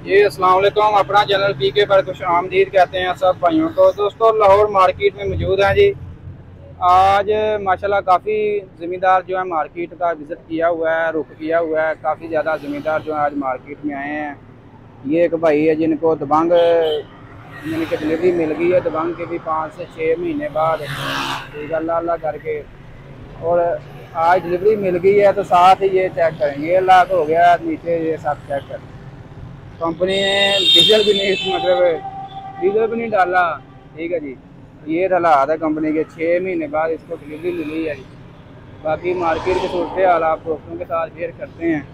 जी अस्सलाम वालेकुम। अपना चैनल पीके पर खुश आमदीद कहते हैं सब भाइयों को। दोस्तों लाहौर मार्केट में मौजूद हैं जी। आज माशाल्लाह काफ़ी ज़मींदार जो है मार्केट का विज़िट किया हुआ है, रुख किया हुआ है। काफ़ी ज़्यादा ज़मींदार जो है आज मार्केट में आए हैं। ये एक भाई है जिनको दबंग यानी कि डिलीवरी मिल गई है, दबंग के भी 5 से 6 महीने बाद ठीक है अल्लाह करके। और आज डिलीवरी मिल गई है तो साथ ही ये चेक करेंगे, ये लाख हो गया नीचे, ये सब चेक करें। कंपनी ने डीजल भी नहीं मतलब डीजल भी नहीं डाला, ठीक है जी। ये हालात है कंपनी के, 6 महीने बाद इसको डिलीवरी मिली है जी। बाकी मार्केट के सूरत हाल आप दोस्तों के साथ शेयर करते हैं।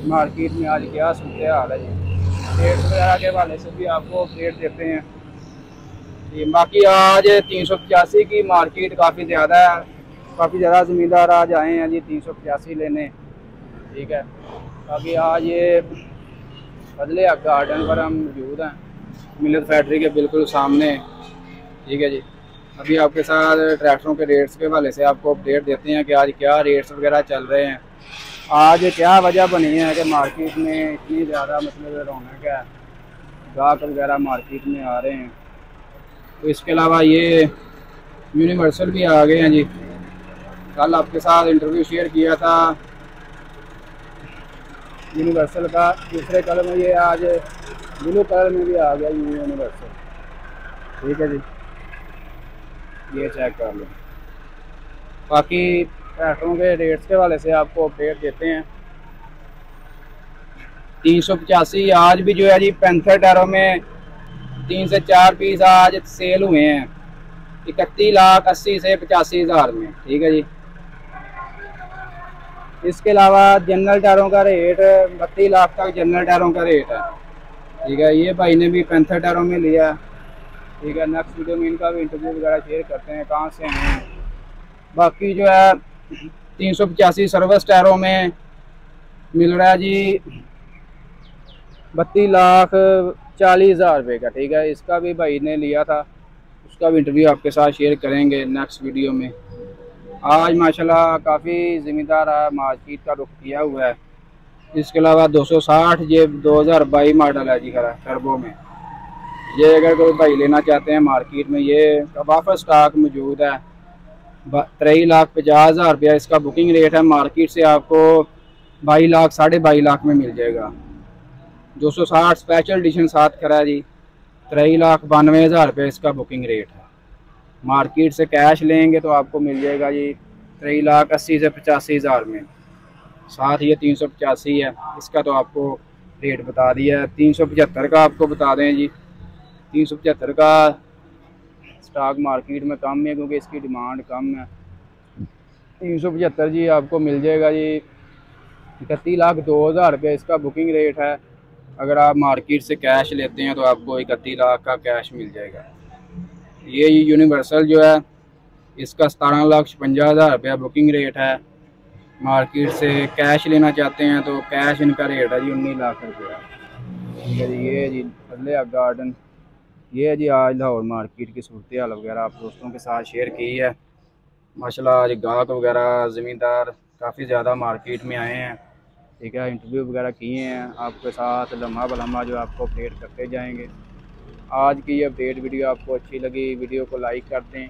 मार्केट में आज क्या सूरत हाल है जी, रेट वगैरह के हवाले से भी आपको अपडेट देते हैं जी। बाकी आज 385 की मार्केट काफ़ी ज़्यादा है, काफ़ी ज़्यादा ज़मींदार आज आए हैं जी 385 लेने, ठीक है। बाकी आज ये बदले गार्डन पर हम मौजूद हैं, मिलत फैक्ट्री के बिल्कुल सामने, ठीक है जी। अभी आपके साथ ट्रैक्टरों के रेट्स के हवाले से आपको अपडेट देते हैं कि आज क्या रेट्स वगैरह चल रहे हैं। आज क्या वजह बनी है कि मार्केट में इतनी ज़्यादा मतलब रौनक है, गाहक वगैरह मार्केट में आ रहे हैं। तो इसके अलावा ये यूनिवर्सल भी आ गए हैं जी। कल आपके साथ इंटरव्यू शेयर किया था यूनिवर्सल का, दूसरे कलर में, ये आज ब्लू कलर में भी आ गया यूनिवर्सल, ठीक है जी। ये चेक कर लो। बाकी ट्रैक्टरों के रेट्स के हवाले से आपको अपडेट देते हैं। 385 आज भी जो है जी 65 टायरों में 3 से 4 पीस आज सेल हुए हैं 31,80,000 से 85,000 में, ठीक है जी। इसके अलावा जनरल टायरों का रेट 32 लाख तक जनरल टायरों का रेट है, ठीक है। ये भाई ने भी 65 टायरों में लिया, ठीक है। नेक्स्ट वीडियो में इनका भी इंटरव्यू वगैरह शेयर करते हैं कहाँ से हैं। बाकी जो है 385 सर्विस टायरों में मिल रहा है जी 32,40,000 रुपये का, ठीक है। इसका भी भाई ने लिया था, उसका भी इंटरव्यू आपके साथ शेयर करेंगे नेक्स्ट वीडियो में। आज माशाल्लाह काफ़ी ज़मींदार मार्केट का रुख किया हुआ है। इसके अलावा 260 ये 2022 मॉडल है जी टर्बो में। ये अगर कोई भाई लेना चाहते हैं मार्केट में, ये वापस स्टॉक मौजूद है। 23,50,000 रुपया इसका बुकिंग रेट है। मार्केट से आपको 22 लाख 22.5 लाख में मिल जाएगा। 260 स्पेशल एडिशन साथ करा है जी, 23,92,000 रुपये इसका बुकिंग रेट है। मार्केट से कैश लेंगे तो आपको मिल जाएगा जी 23,80,000 से 85,000 में। साथ ये 385 है, इसका तो आपको रेट बता दिया है। 375 का आपको बता दें जी, 375 का स्टॉक मार्केट में कम है क्योंकि इसकी डिमांड कम है। 375 जी आपको मिल जाएगा जी 31,02,000 रुपये इसका बुकिंग रेट है। अगर आप मार्केट से कैश लेते हैं तो आपको 31 लाख का कैश मिल जाएगा। ये यूनिवर्सल जो है इसका 17,56,000 रुपया बुकिंग रेट है। मार्केट से कैश लेना चाहते हैं तो कैश इनका रेट है जी 19 लाख रुपया, ठीक है जी। ये जी बदले गार्डन, ये जी आज लाहौर मार्केट की सूरत हाल वगैरह आप दोस्तों के साथ शेयर की है। माशाल्लाह आज गाहक वगैरह ज़मींदार काफ़ी ज़्यादा मार्केट में आए हैं, ठीक है। इंटरव्यू वगैरह किए हैं, आपके साथ लम्हा बलम्हा जो आपको अपडेट करते जाएंगे। आज की ये अपडेट वीडियो आपको अच्छी लगी, वीडियो को लाइक कर दें।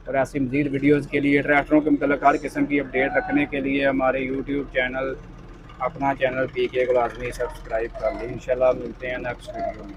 और ऐसी मज़ीद वीडियोस के लिए, ट्रैक्टरों के मतलब हर किस्म की अपडेट रखने के लिए हमारे यूट्यूब चैनल, अपना चैनल पीके को लाजमी सब्सक्राइब कर लें। इंशाल्लाह मिलते हैं नेक्स्ट वीडियो में।